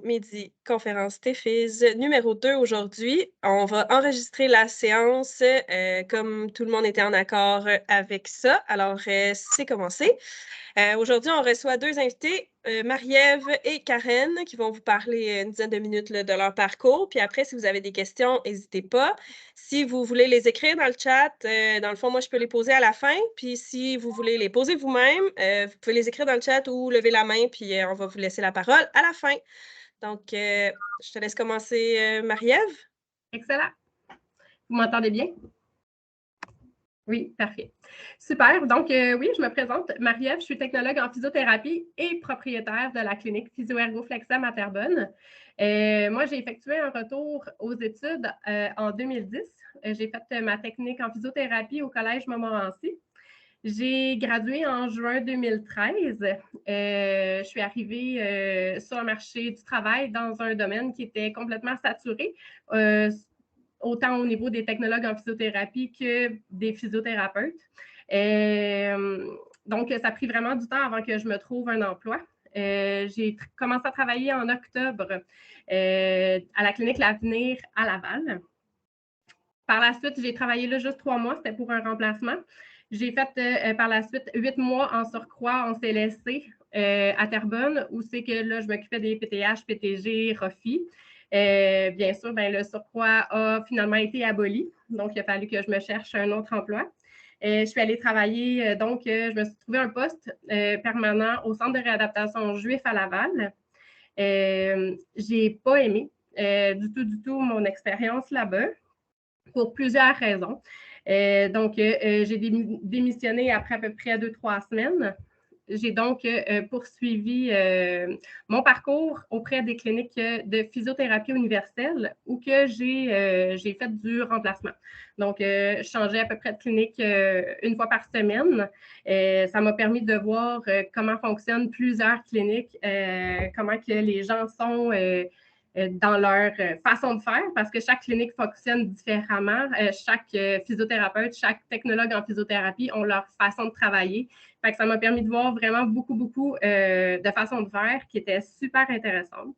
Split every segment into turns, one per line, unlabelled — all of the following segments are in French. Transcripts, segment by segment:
midi, conférence TEFIS numéro 2 aujourd'hui. On va enregistrer la séance comme tout le monde était en accord avec ça. Alors, c'est commencé. Aujourd'hui, on reçoit deux invités, Marie-Ève et Karen, qui vont vous parler une dizaine de minutes là, de leur parcours. Puis après, si vous avez des questions, n'hésitez pas. Si vous voulez les écrire dans le chat, dans le fond, moi, je peux les poser à la fin. Puis si vous voulez les poser vous-même, vous pouvez les écrire dans le chat ou lever la main, puis on va vous laisser la parole à la fin. Donc, je te laisse commencer, Marie-Ève.
Excellent. Vous m'entendez bien? Oui, parfait. Super. Donc, oui, je me présente. Marie-Ève, je suis technologue en physiothérapie et propriétaire de la clinique Physio-Ergo-Flexam à Terrebonne. Moi, j'ai effectué un retour aux études en 2010. J'ai fait ma technique en physiothérapie au Collège Montmorency. J'ai gradué en juin 2013. Je suis arrivée sur le marché du travail dans un domaine qui était complètement saturé, autant au niveau des technologues en physiothérapie que des physiothérapeutes. Donc, ça a pris vraiment du temps avant que je me trouve un emploi. J'ai commencé à travailler en octobre à la clinique L'Avenir à Laval. Par la suite, j'ai travaillé là juste 3 mois, c'était pour un remplacement. J'ai fait par la suite 8 mois en surcroît en CLSC à Terrebonne, où c'est que là, je m'occupais des PTH, PTG, ROFI. Bien sûr, le surcroît a finalement été aboli, donc il a fallu que je me cherche un autre emploi. Je suis allée travailler, donc je me suis trouvé un poste permanent au Centre de réadaptation juif à Laval. J'ai pas aimé du tout mon expérience là-bas pour plusieurs raisons. Donc, j'ai démissionné après à peu près 2-3 semaines. J'ai donc poursuivi mon parcours auprès des cliniques de physiothérapie universelle où que j'ai fait du remplacement. Donc, je changeais à peu près de clinique une fois par semaine. Ça m'a permis de voir comment fonctionnent plusieurs cliniques, comment que les gens sont dans leur façon de faire, parce que chaque clinique fonctionne différemment. Chaque physiothérapeute, chaque technologue en physiothérapie ont leur façon de travailler. Fait que ça m'a permis de voir vraiment beaucoup de façons de faire qui étaient super intéressantes.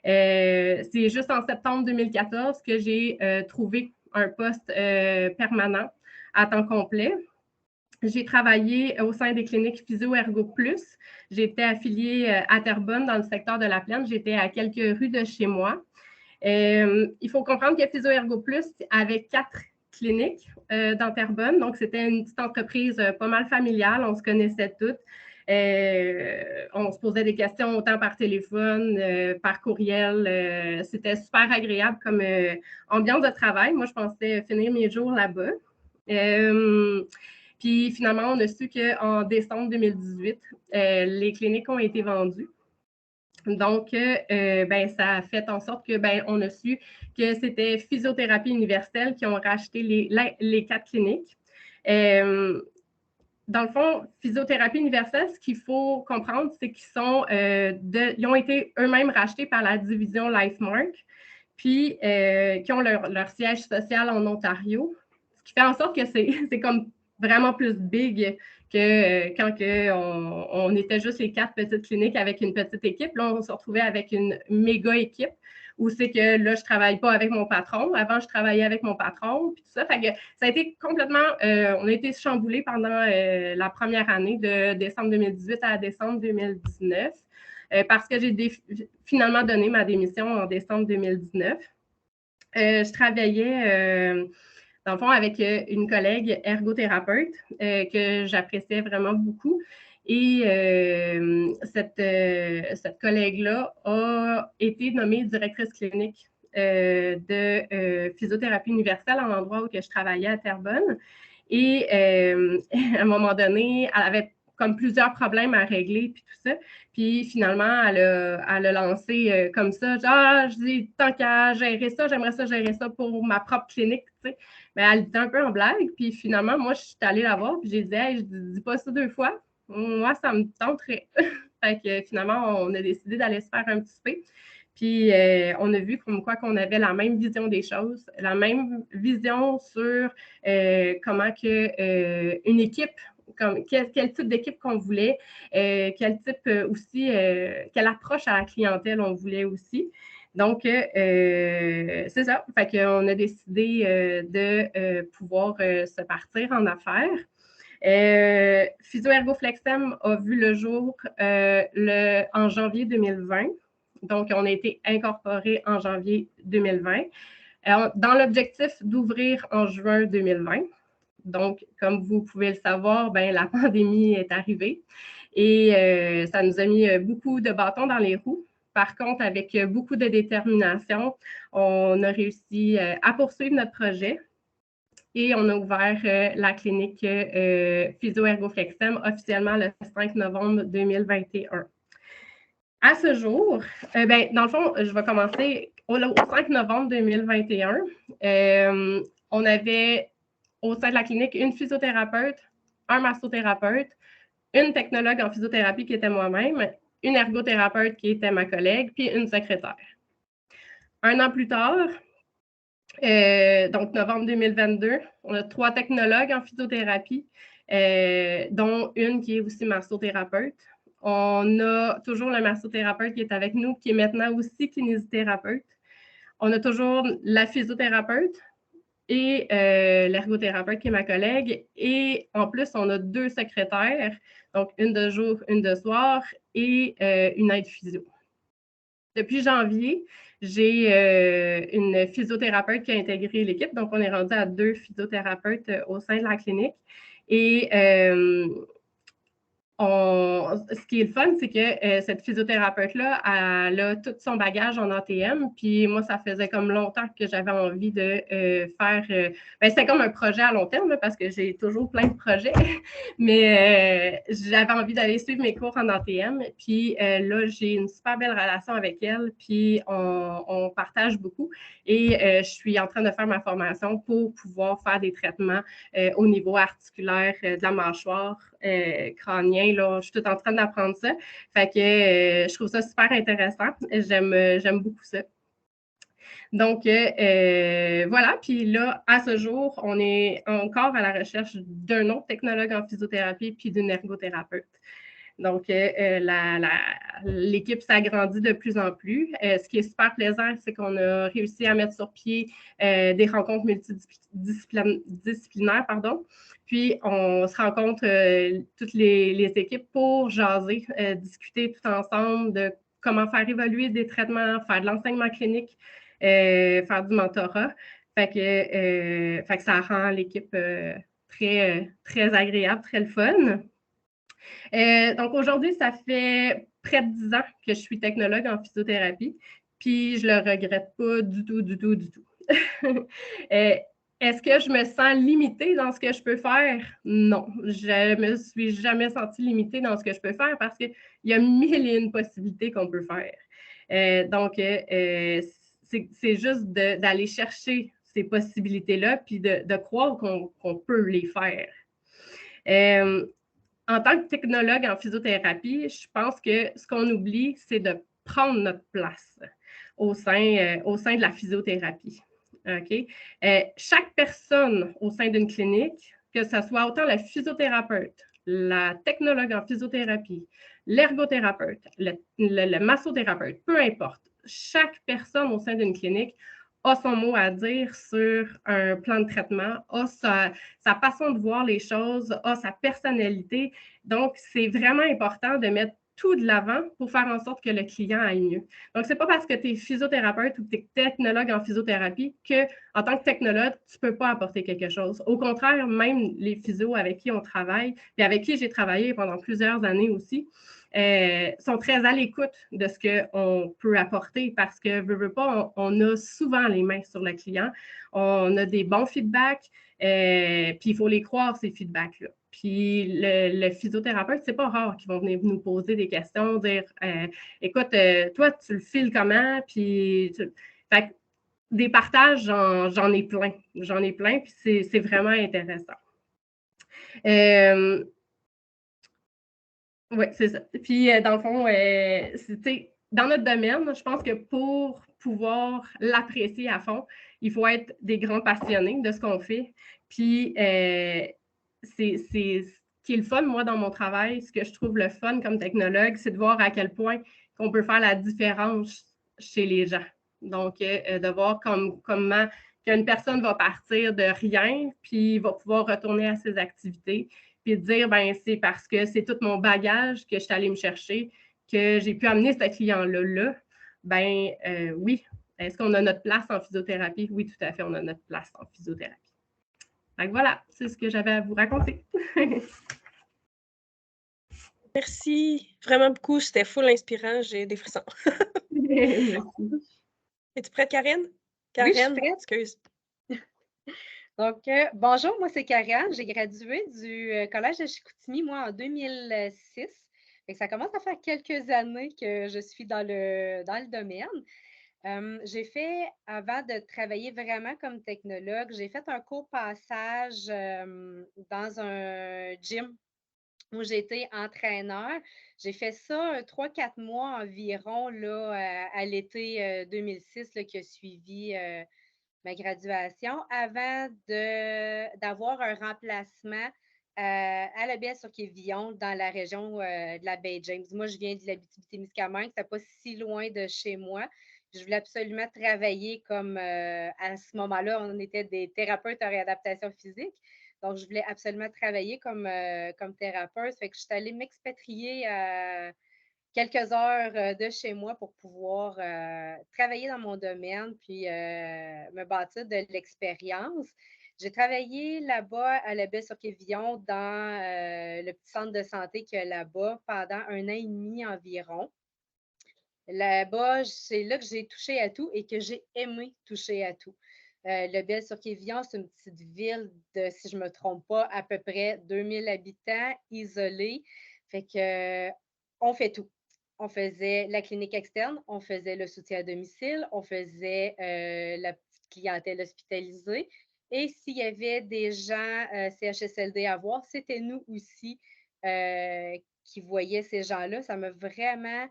C'est juste en septembre 2014 que j'ai trouvé un poste permanent à temps complet. J'ai travaillé au sein des cliniques Physio-Ergo Plus. J'étais affiliée à Terrebonne dans le secteur de la Plaine. J'étais à quelques rues de chez moi. Il faut comprendre que Physio-Ergo Plus avait 4 cliniques dans Terrebonne. Donc, c'était une petite entreprise pas mal familiale. On se connaissait toutes. On se posait des questions autant par téléphone, par courriel. C'était super agréable comme ambiance de travail. Moi, je pensais finir mes jours là-bas. Puis finalement, on a su qu'en décembre 2018, les cliniques ont été vendues. Donc, ça a fait en sorte que on a su que c'était Physiothérapie universelle qui ont racheté les 4 cliniques. Dans le fond, Physiothérapie universelle, ce qu'il faut comprendre, c'est ils ont été eux-mêmes rachetés par la division LifeMark, puis qui ont leur siège social en Ontario, ce qui fait en sorte que c'est comme vraiment plus big que quand on était juste les 4 petites cliniques avec une petite équipe. Là, on se retrouvait avec une méga équipe où c'est que là, je ne travaille pas avec mon patron. Avant, je travaillais avec mon patron, puis tout ça. Fait que ça a été complètement... on a été chamboulés pendant la première année de décembre 2018 à décembre 2019 parce que j'ai finalement donné ma démission en décembre 2019. Je travaillais... dans le fond, avec une collègue ergothérapeute que j'appréciais vraiment beaucoup. Et cette collègue-là a été nommée directrice clinique de physiothérapie universelle à l'endroit où je travaillais à Terrebonne. Et à un moment donné, elle avait comme plusieurs problèmes à régler, puis tout ça. Puis finalement, elle a lancé comme ça, genre, je dis, tant qu'à gérer ça, j'aimerais ça gérer ça pour ma propre clinique, tu sais. Mais elle était un peu en blague, puis finalement, moi, je suis allée la voir, puis j'ai dit, hey, je dis pas ça 2 fois, moi, ça me tenterait. Fait que finalement, on a décidé d'aller se faire un petit souper. Puis on a vu comme quoi qu'on avait la même vision des choses, la même vision sur comment une équipe quel type d'équipe qu'on voulait, quel type aussi, quelle approche à la clientèle on voulait aussi. Donc, c'est ça. Fait qu'on a décidé de pouvoir se partir en affaires. Physio-Ergo-Flexem a vu le jour en janvier 2020. Donc, on a été incorporé en janvier 2020 dans l'objectif d'ouvrir en juin 2020. Donc, comme vous pouvez le savoir, ben, la pandémie est arrivée et ça nous a mis beaucoup de bâtons dans les roues. Par contre, avec beaucoup de détermination, on a réussi à poursuivre notre projet et on a ouvert la clinique Physio-Ergo-Flexem officiellement le 5 novembre 2021. À ce jour, dans le fond, je vais commencer au 5 novembre 2021. On avait au sein de la clinique une physiothérapeute, un massothérapeute, une technologue en physiothérapie qui était moi-même, une ergothérapeute qui était ma collègue, puis une secrétaire. Un an plus tard, donc novembre 2022, on a 3 technologues en physiothérapie, dont une qui est aussi massothérapeute. On a toujours le massothérapeute qui est avec nous, qui est maintenant aussi kinésithérapeute. On a toujours la physiothérapeute et l'ergothérapeute qui est ma collègue. Et en plus, on a 2 secrétaires, donc une de jour, une de soir et une aide physio. Depuis janvier, j'ai une physiothérapeute qui a intégré l'équipe. Donc, on est rendu à 2 physiothérapeutes au sein de la clinique. Et ce qui est le fun, c'est que cette physiothérapeute-là, elle a tout son bagage en ATM. Puis moi, ça faisait comme longtemps que j'avais envie de faire... c'était comme un projet à long terme, là, parce que j'ai toujours plein de projets. Mais j'avais envie d'aller suivre mes cours en ATM. Puis là, j'ai une super belle relation avec elle. Puis on partage beaucoup. Et je suis en train de faire ma formation pour pouvoir faire des traitements au niveau articulaire de la mâchoire, crânien. Là, je suis tout en train d'apprendre ça. Fait que je trouve ça super intéressant. J'aime beaucoup ça. Donc, voilà. Puis là, à ce jour, on est encore à la recherche d'un autre technologue en physiothérapie puis d'une ergothérapeute. Donc, l'équipe s'agrandit de plus en plus. Ce qui est super plaisant, c'est qu'on a réussi à mettre sur pied des rencontres multidisciplinaires, Puis, on se rencontre toutes les équipes pour jaser, discuter tout ensemble de comment faire évoluer des traitements, faire de l'enseignement clinique, faire du mentorat. Fait que ça rend l'équipe très, très agréable, très le fun. Donc, aujourd'hui, ça fait près de 10 ans que je suis technologue en physiothérapie, puis je ne le regrette pas du tout, du tout, du tout. Est-ce que je me sens limitée dans ce que je peux faire? Non, je ne me suis jamais sentie limitée dans ce que je peux faire parce qu'il y a 1001 possibilités qu'on peut faire. Donc, c'est juste d'aller chercher ces possibilités-là, puis de croire qu'on peut les faire. En tant que technologue en physiothérapie, je pense que ce qu'on oublie, c'est de prendre notre place au sein de la physiothérapie. Okay? Chaque personne au sein d'une clinique, que ce soit autant la physiothérapeute, la technologue en physiothérapie, l'ergothérapeute, le massothérapeute, peu importe, chaque personne au sein d'une clinique a son mot à dire sur un plan de traitement, a sa façon de voir les choses, a sa personnalité. Donc, c'est vraiment important de mettre tout de l'avant pour faire en sorte que le client aille mieux. Donc, ce n'est pas parce que tu es physiothérapeute ou que tu es technologue en physiothérapie qu'en tant que technologue, tu ne peux pas apporter quelque chose. Au contraire, même les physios avec qui on travaille et avec qui j'ai travaillé pendant plusieurs années aussi, sont très à l'écoute de ce qu'on peut apporter parce que, veut pas, on a souvent les mains sur le client. On a des bons feedbacks, puis il faut les croire, ces feedbacks-là. Puis le physiothérapeute, c'est pas rare qu'ils vont venir nous poser des questions, dire écoute, toi, tu le files comment? Puis, fait que des partages, j'en ai plein. J'en ai plein, puis c'est vraiment intéressant. Oui, c'est ça. Puis, dans le fond, dans notre domaine, je pense que pour pouvoir l'apprécier à fond, il faut être des grands passionnés de ce qu'on fait. Puis, qui est le fun, moi, dans mon travail, ce que je trouve le fun comme technologue, c'est de voir à quel point qu'on peut faire la différence chez les gens. Donc, de voir comment qu'une personne va partir de rien, puis va pouvoir retourner à ses activités, puis de dire, ben c'est parce que c'est tout mon bagage que je suis allée me chercher, que j'ai pu amener ce client-là là. Ben oui. Est-ce qu'on a notre place en physiothérapie? Oui, tout à fait, on a notre place en physiothérapie. Donc voilà, c'est ce que j'avais à vous raconter.
Merci vraiment beaucoup. C'était full inspirant. J'ai des frissons.
Merci.
Es-tu prête, Karine?
Oui, je suis
Karen,
prête.
excuse.
Donc, bonjour, moi c'est Karianne. J'ai gradué du Collège de Chicoutimi, moi, en 2006. Fait que ça commence à faire quelques années que je suis dans le domaine. J'ai fait, avant de travailler vraiment comme technologue, j'ai fait un court passage dans un gym où j'ai été entraîneur. J'ai fait ça 3-4 mois environ là, à l'été 2006 là, qui a suivi ma graduation avant d'avoir un remplacement à la baie sur Quévillon dans la région de la baie James. Moi, je viens de l'Abitibi-Témiscamingue, c'est pas si loin de chez moi. Je voulais absolument travailler comme à ce moment-là, on était des thérapeutes en réadaptation physique. Donc, je voulais absolument travailler comme thérapeute. Fait que je suis allée m'expatrier quelques heures de chez moi pour pouvoir travailler dans mon domaine puis me bâtir de l'expérience. J'ai travaillé là-bas à la baie sur Quévillon dans le petit centre de santé qu'il y a là-bas pendant 1 an et demi environ. Là-bas, c'est là que j'ai touché à tout et que j'ai aimé toucher à tout. Le Bel-sur-Quévillon, c'est une petite ville de, si je ne me trompe pas, à peu près 2000 habitants, isolée. Fait que, on fait tout. On faisait la clinique externe, on faisait le soutien à domicile, on faisait la petite clientèle hospitalisée. Et s'il y avait des gens CHSLD à voir, c'était nous aussi qui voyaient ces gens-là. Ça m'a vraiment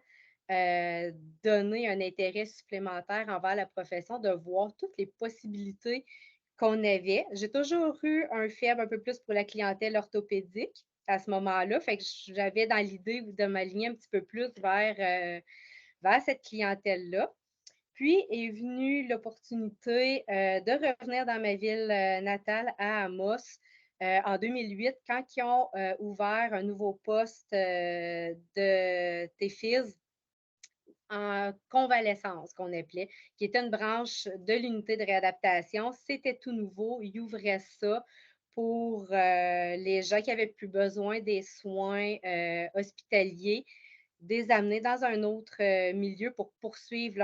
donné un intérêt supplémentaire envers la profession, de voir toutes les possibilités qu'on avait. J'ai toujours eu un faible un peu plus pour la clientèle orthopédique à ce moment-là. Fait que j'avais dans l'idée de m'aligner un petit peu plus vers cette clientèle-là. Puis est venue l'opportunité de revenir dans ma ville natale à Amos en 2008 quand ils ont ouvert un nouveau poste de TFIS en convalescence, qu'on appelait, qui était une branche de l'unité de réadaptation. C'était tout nouveau. Ils ouvraient ça pour les gens qui avaient plus besoin des soins hospitaliers, des amener dans un autre milieu pour poursuivre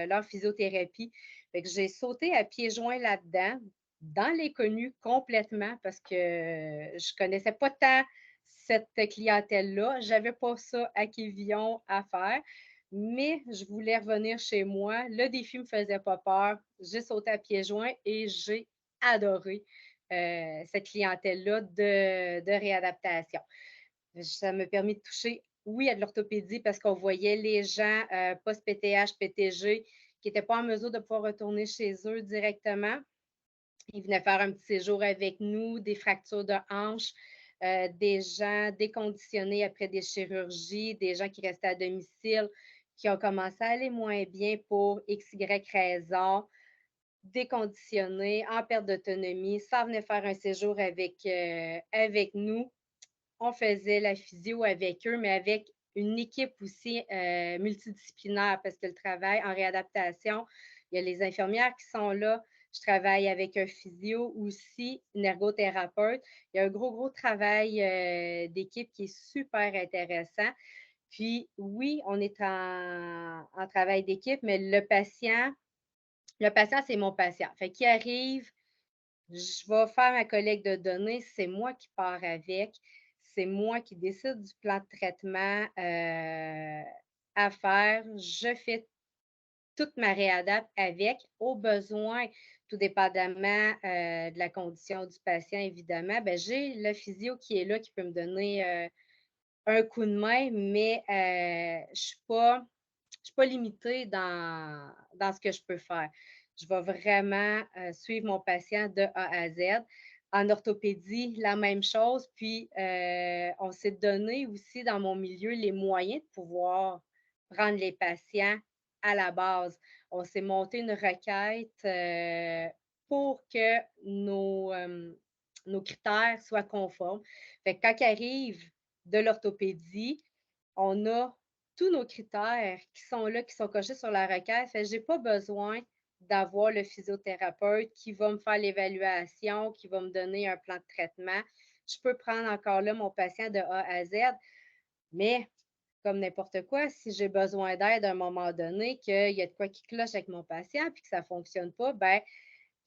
leur physiothérapie. Fait que j'ai sauté à pieds joints là-dedans, dans l'inconnu complètement, parce que je ne connaissais pas tant cette clientèle-là. Je n'avais pas ça à Quévillon à faire, mais je voulais revenir chez moi. Le défi ne me faisait pas peur. J'ai sauté à pieds joints et j'ai adoré cette clientèle-là de réadaptation. Ça m'a permis de toucher, oui, à de l'orthopédie parce qu'on voyait les gens post-PTH, PTG qui n'étaient pas en mesure de pouvoir retourner chez eux directement. Ils venaient faire un petit séjour avec nous, des fractures de hanches, des gens déconditionnés après des chirurgies, des gens qui restaient à domicile, qui ont commencé à aller moins bien pour X, Y raison, déconditionnés, en perte d'autonomie. Ça venait faire un séjour avec nous. On faisait la physio avec eux, mais avec une équipe aussi multidisciplinaire parce que le travail en réadaptation, il y a les infirmières qui sont là. Je travaille avec un physio aussi, une ergothérapeute. Il y a un gros travail d'équipe qui est super intéressant. Puis oui, on est en travail d'équipe, mais le patient, c'est mon patient. Fait qu'il arrive, je vais faire ma collecte de données, c'est moi qui pars avec, c'est moi qui décide du plan de traitement à faire. Je fais toute ma réadapte avec, au besoin, tout dépendamment de la condition du patient, évidemment. Bien, j'ai le physio qui est là, qui peut me donner un coup de main, mais je ne suis pas limitée dans ce que je peux faire. Je vais vraiment suivre mon patient de A à Z. En orthopédie, la même chose. Puis, on s'est donné aussi dans mon milieu les moyens de pouvoir prendre les patients à la base. On s'est monté une requête pour que nos critères soient conformes. Fait que quand il arrive de l'orthopédie, on a tous nos critères qui sont là, qui sont cochés sur la requête. Fait que j'ai pas besoin d'avoir le physiothérapeute qui va me faire l'évaluation, qui va me donner un plan de traitement. Je peux prendre encore là mon patient de A à Z, mais comme n'importe quoi, si j'ai besoin d'aide à un moment donné, qu'il y a de quoi qui cloche avec mon patient puis que ça ne fonctionne pas, ben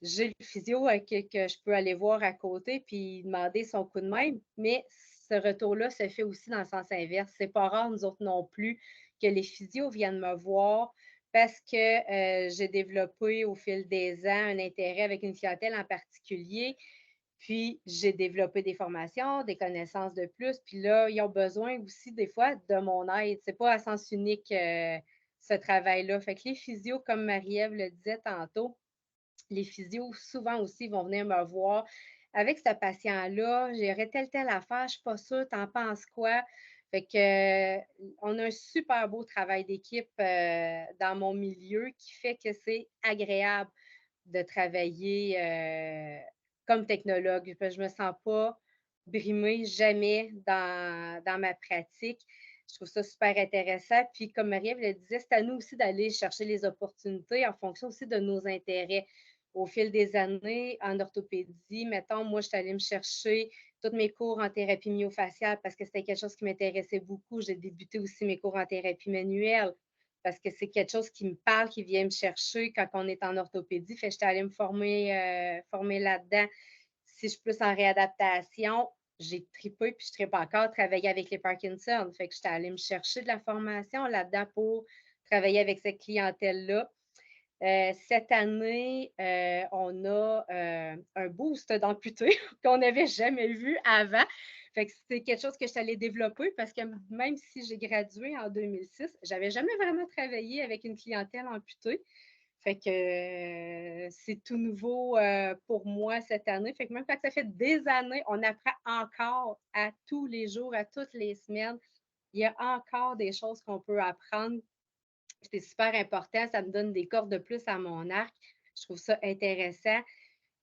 j'ai le physio que je peux aller voir à côté puis demander son coup de main. Mais ce retour-là se fait aussi dans le sens inverse. C'est pas rare, nous autres non plus, que les physios viennent me voir parce que j'ai développé au fil des ans un intérêt avec une clientèle en particulier. Puis, j'ai développé des formations, des connaissances de plus. Puis là, ils ont besoin aussi, des fois, de mon aide. C'est pas à sens unique, ce travail-là. Fait que les physios, comme Marie-Ève le disait tantôt, les physios, souvent aussi, vont venir me voir. Avec ce patient-là, j'aurais telle affaire, je ne suis pas sûre, t'en penses quoi? Fait que, on a un super beau travail d'équipe dans mon milieu qui fait que c'est agréable de travailler comme technologue. Je ne me sens pas brimée jamais dans ma pratique. Je trouve ça super intéressant. Puis, comme Marie-Ève le disait, c'est à nous aussi d'aller chercher les opportunités en fonction aussi de nos intérêts. Au fil des années, en orthopédie, mettons, moi, je suis allée me chercher tous mes cours en thérapie myofaciale parce que c'était quelque chose qui m'intéressait beaucoup. J'ai débuté aussi mes cours en thérapie manuelle parce que c'est quelque chose qui me parle, qui vient me chercher quand on est en orthopédie. Fait que j'étais allée me former là-dedans. Si je suis plus en réadaptation, j'ai trippé, puis je trippe encore, travailler avec les Parkinson. Fait que j'étais allée me chercher de la formation là-dedans pour travailler avec cette clientèle-là. Cette année, on a un boost d'amputés qu'on n'avait jamais vu avant. Fait que c'est quelque chose que je suis allée développer parce que même si j'ai gradué en 2006, je n'avais jamais vraiment travaillé avec une clientèle amputée. Fait que c'est tout nouveau pour moi cette année. Fait que même quand ça fait des années, on apprend encore à tous les jours, à toutes les semaines. Il y a encore des choses qu'on peut apprendre. C'est super important. Ça me donne des cordes de plus à mon arc. Je trouve ça intéressant.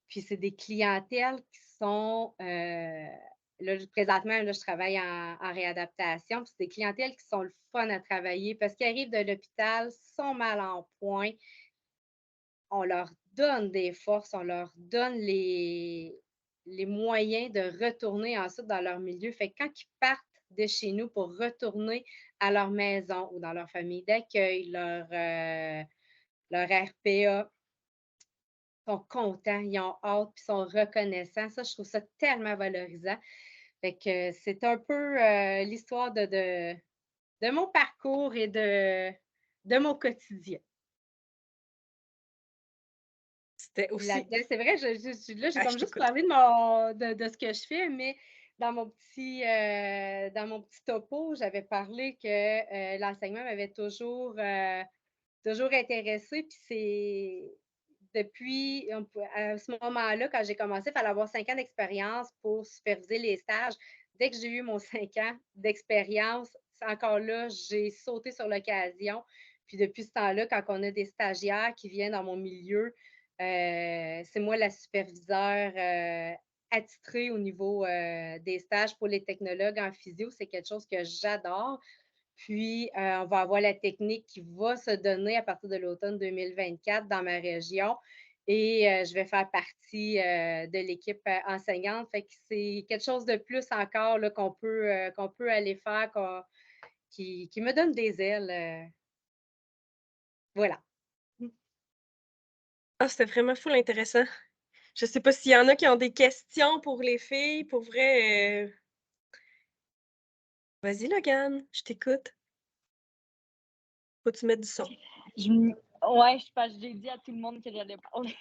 Puis c'est des clientèles qui sont là, présentement, là, je travaille en réadaptation. Puis c'est des clientèles qui sont le fun à travailler parce qu'ils arrivent de l'hôpital, sont mal en point. On leur donne des forces, on leur donne les moyens de retourner ensuite dans leur milieu. Fait que quand ils partent de chez nous pour retourner à leur maison ou dans leur famille d'accueil, leur RPA, ils sont contents, ils ont hâte, puis ils sont reconnaissants. Ça, je trouve ça tellement valorisant. Fait que c'est un peu l'histoire de mon parcours et de mon quotidien.
C'était aussi.
Là-dedans, c'est vrai, là, j'ai
Ah,
comme
je
juste
t'écoute.
parlé de ce que je fais, mais dans mon petit topo, j'avais parlé que l'enseignement m'avait toujours intéressée. Puis c'est depuis à ce moment-là, quand j'ai commencé, il fallait avoir 5 ans d'expérience pour superviser les stages. Dès que j'ai eu mon 5 ans d'expérience, encore là, j'ai sauté sur l'occasion. Puis depuis ce temps-là, quand on a des stagiaires qui viennent dans mon milieu, c'est moi la superviseure attitrée au niveau des stages pour les technologues en physio. C'est quelque chose que j'adore. Puis, on va avoir la technique qui va se donner à partir de l'automne 2024 dans ma région. Et je vais faire partie de l'équipe enseignante. Fait que c'est quelque chose de plus encore là, qu'on peut aller faire, qui me donne des ailes. Voilà.
Ah, c'était vraiment full intéressant. Je sais pas s'il y en a qui ont des questions pour les filles. Pour vrai, vas-y, Logan, je t'écoute. Faut-tu mettre du son?
Ouais, je pense que j'ai dit à tout le monde que j'allais parler.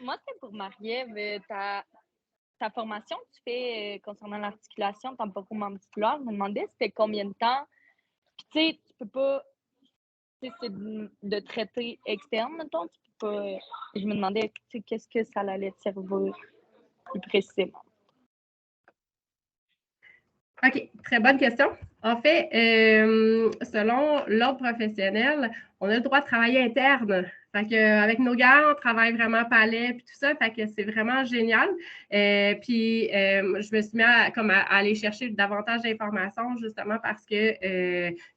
Moi, c'était pour Marie-Ève. Ta formation que tu fais concernant l'articulation temporomandibular, je me demandais c'était combien de temps. Puis, tu sais, tu peux pas. Tu sais, c'est de traiter externe, mettons. Tu peux pas. Je me demandais, tu sais, qu'est-ce que ça allait te servir. plus précisément?
OK, très bonne question. En fait, selon l'ordre professionnel, on a le droit de travailler interne. Fait que, avec nos gars, on travaille vraiment palais puis tout ça. Fait que c'est vraiment génial. Puis, je me suis mis à aller chercher davantage d'informations justement parce que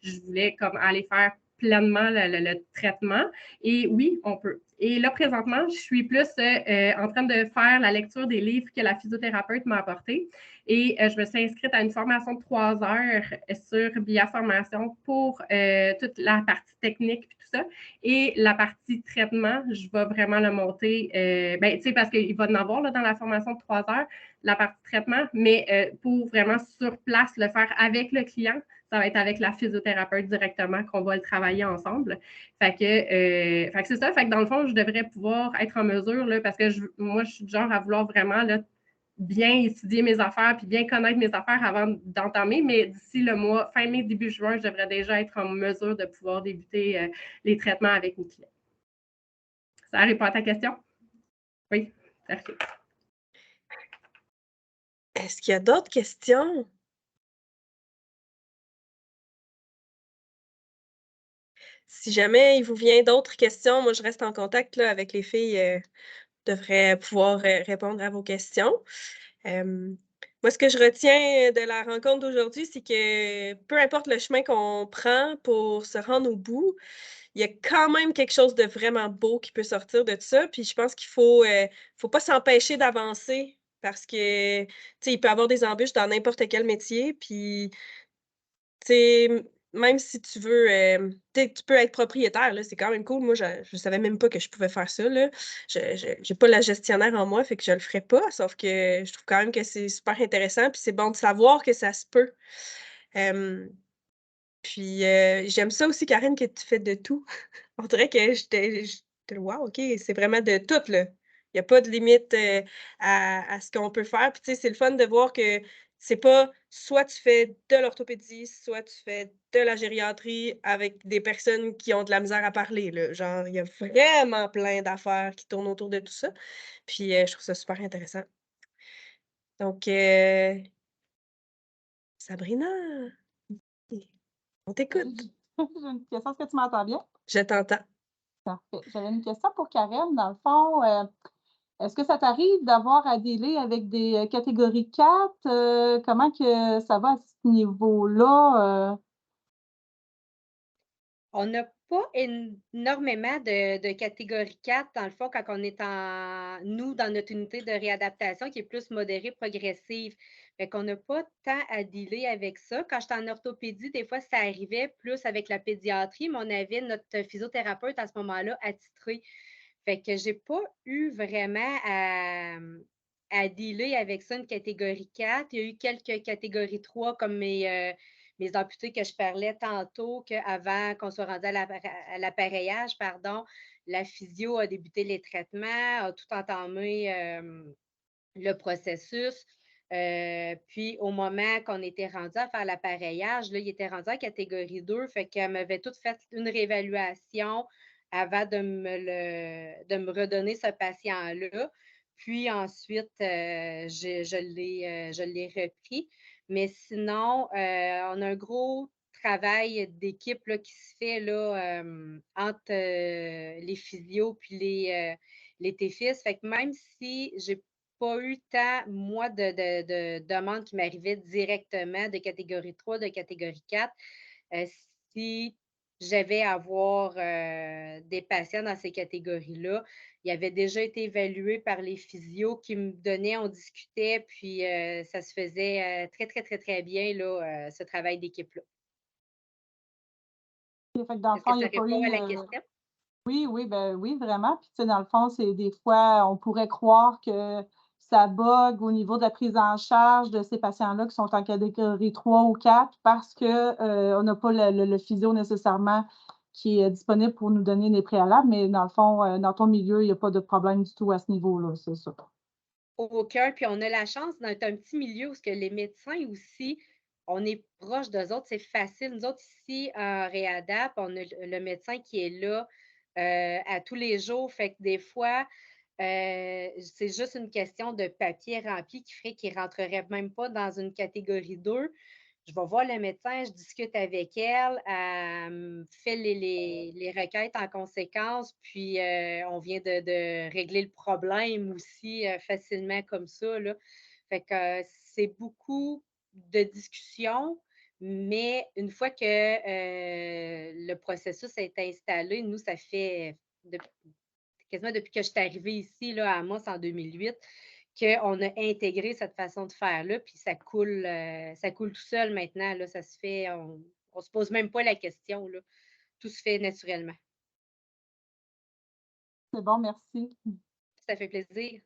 je voulais comme aller faire pleinement le traitement. Et oui, on peut. Et là, présentement, je suis plus en train de faire la lecture des livres que la physiothérapeute m'a apportés. Et je me suis inscrite à une formation de 3 heures sur Bioformation pour toute la partie technique et tout ça. Et la partie traitement, je vais vraiment le monter, parce qu'il va en avoir là, dans la formation de 3 heures, la partie traitement, mais pour vraiment sur place le faire avec le client, ça va être avec la physiothérapeute directement qu'on va le travailler ensemble. Fait que c'est ça. Fait que dans le fond, je devrais pouvoir être en mesure, là, parce que moi, je suis du genre à vouloir vraiment là, bien étudier mes affaires puis bien connaître mes affaires avant d'entamer, mais d'ici le mois, fin mai, début juin, je devrais déjà être en mesure de pouvoir débuter les traitements avec mes clients. Ça répond à ta question? Oui, parfait.
Est-ce qu'il y a d'autres questions? Si jamais il vous vient d'autres questions, moi, je reste en contact là, avec les filles. Devrais pouvoir répondre à vos questions. Moi, ce que je retiens de la rencontre d'aujourd'hui, c'est que peu importe le chemin qu'on prend pour se rendre au bout, il y a quand même quelque chose de vraiment beau qui peut sortir de ça. Puis je pense qu'il faut pas s'empêcher d'avancer parce que, tu sais, il peut y avoir des embûches dans n'importe quel métier. Puis, tu sais, même si tu veux, tu peux être propriétaire, là, c'est quand même cool. Moi, je savais même pas que je pouvais faire ça, là. J'ai pas la gestionnaire en moi, fait que je le ferais pas, sauf que je trouve quand même que c'est super intéressant, puis c'est bon de savoir que ça se peut. Hem, puis, j'aime ça aussi, Karine, que tu fais de tout. On dirait que j'étais «Wow, OK, c'est vraiment de tout, là». Il y a pas de limite, à ce qu'on peut faire. Puis, tu sais, c'est le fun de voir que c'est pas soit tu fais de l'orthopédie, soit tu fais de la gériatrie avec des personnes qui ont de la misère à parler, là. Genre, il y a vraiment plein d'affaires qui tournent autour de tout ça. Puis, je trouve ça super intéressant. Donc, Sabrina, on t'écoute.
J'ai une question. Est-ce que tu m'entends bien?
Je t'entends.
Parfait. J'avais une question pour Karen. Dans le fond, est-ce que ça t'arrive d'avoir à dealer avec des catégories 4? Comment que ça va à ce niveau-là?
On n'a pas énormément de catégorie 4, dans le fond, quand on est nous, dans notre unité de réadaptation qui est plus modérée, progressive. Fait qu'on n'a pas tant à dealer avec ça. Quand j'étais en orthopédie, des fois, ça arrivait plus avec la pédiatrie, mais on avait notre physiothérapeute à ce moment-là attitré. Fait que j'ai pas eu vraiment à dealer avec ça, une catégorie 4. Il y a eu quelques catégories 3, comme mes amputés que je parlais tantôt, qu'avant qu'on soit rendu à l'appareillage, pardon, la physio a débuté les traitements, a tout entamé le processus. Puis, au moment qu'on était rendu à faire l'appareillage, là, il était rendu en catégorie 2, fait qu'elle m'avait tout fait une réévaluation avant de me redonner ce patient-là. Puis ensuite, je l'ai repris. Mais sinon, on a un gros travail d'équipe là, qui se fait là, entre les physios puis les TFIS. Fait que même si j'ai pas eu tant, moi, de demandes qui m'arrivaient directement de catégorie 3, de catégorie 4, si j'avais à avoir des patients dans ces catégories-là, il avait déjà été évalué par les physios qui me donnaient, on discutait, puis ça se faisait très, très, très, très bien, là, ce travail d'équipe-là.
Fait que dans le
Est-ce
fond,
que
il n'y
ça
a pas
répond à la
eu.
question?
Oui, oui, ben oui, vraiment. Puis, tu sais, dans le fond, c'est des fois, on pourrait croire que ça bug au niveau de la prise en charge de ces patients-là qui sont en catégorie 3 ou 4 parce qu'on n'a pas le physio nécessairement qui est disponible pour nous donner des préalables. Mais dans le fond, dans ton milieu, il n'y a pas de problème du tout à ce niveau-là, c'est ça.
Aucun. Puis on a la chance d'être un petit milieu où que les médecins aussi, on est proche d'eux autres, c'est facile. Nous autres, ici, en Réadap, on a le médecin qui est là à tous les jours. Fait que des fois, c'est juste une question de papier rempli qui ferait qu'il ne rentrerait même pas dans une catégorie 2. Je vais voir le médecin, je discute avec elle, elle me fait les requêtes en conséquence, puis on vient de régler le problème aussi facilement comme ça, là. Fait que c'est beaucoup de discussions, mais une fois que le processus est installé, nous, ça fait quasiment depuis que je suis arrivée ici là, à Amos en 2008, qu'on a intégré cette façon de faire-là, puis ça coule tout seul maintenant. Là, ça se fait, on ne se pose même pas la question. Là. Tout se fait naturellement.
C'est bon, merci.
Ça fait plaisir.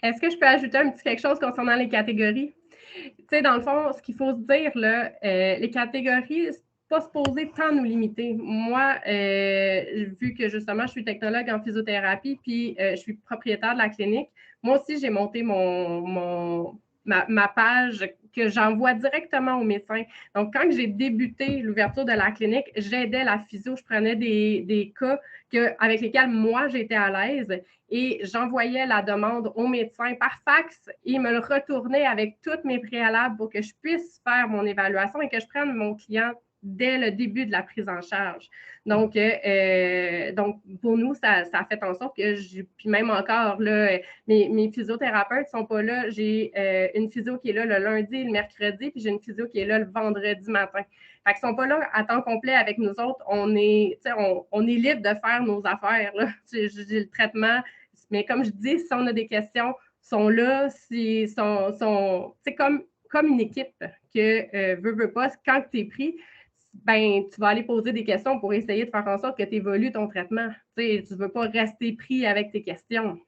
Est-ce que je peux ajouter un petit quelque chose concernant les catégories? Tu sais, dans le fond, ce qu'il faut se dire, là, les catégories, c'est pas supposé tant nous limiter. Moi, vu que justement, je suis technologue en physiothérapie, puis je suis propriétaire de la clinique, moi aussi, j'ai monté ma page que j'envoie directement au médecin. Donc, quand j'ai débuté l'ouverture de la clinique, j'aidais la physio, je prenais des cas avec lesquels moi, j'étais à l'aise et j'envoyais la demande au médecin par fax. Il me le retournait avec tous mes préalables pour que je puisse faire mon évaluation et que je prenne mon client dès le début de la prise en charge. Donc pour nous, ça a fait en sorte que, puis même encore, là, mes physiothérapeutes ne sont pas là. J'ai une physio qui est là le lundi et le mercredi, puis j'ai une physio qui est là le vendredi matin. Fait qu'ils ne sont pas là à temps complet avec nous autres. On est libre de faire nos affaires. Là. J'ai le traitement, mais comme je dis, si on a des questions, sont là, c'est comme une équipe que veut pas, quand tu es pris, ben, tu vas aller poser des questions pour essayer de faire en sorte que tu évolues ton traitement. Tu ne veux pas rester pris avec tes questions.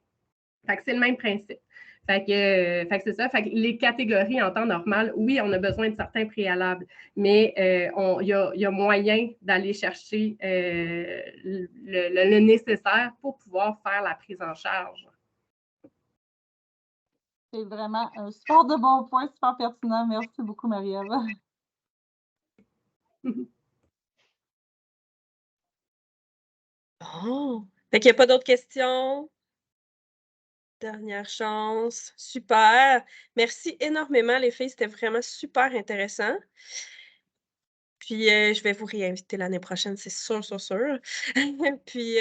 Fait que c'est le même principe. Fait que c'est ça. Fait que les catégories en temps normal, oui, on a besoin de certains préalables, mais il y a moyen d'aller chercher le nécessaire pour pouvoir faire la prise en charge.
C'est vraiment un super de bon point, super pertinent. Merci beaucoup, Marie-Ève.
Bon. Fait qu'il n'y a pas d'autres questions. Dernière chance. Super. Merci énormément, les filles. C'était vraiment super intéressant. Puis, je vais vous réinviter l'année prochaine, c'est sûr, sûr, sûr. Puis,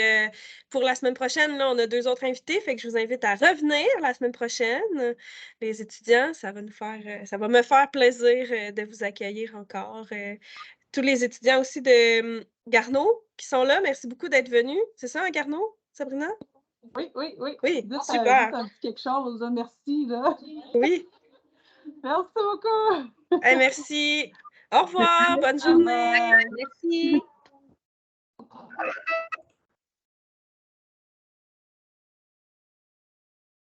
pour la semaine prochaine, là, on a 2 autres invités, fait que je vous invite à revenir la semaine prochaine. Les étudiants, ça va me faire plaisir de vous accueillir encore. Tous les étudiants aussi de Garneau qui sont là, merci beaucoup d'être venus. C'est ça, hein, Garneau, Sabrina?
Oui.
Oui,
Dites
super.
un petit quelque chose, là. Merci. Là.
Oui.
Merci beaucoup.
Merci. Au revoir. Bonne journée.
Merci.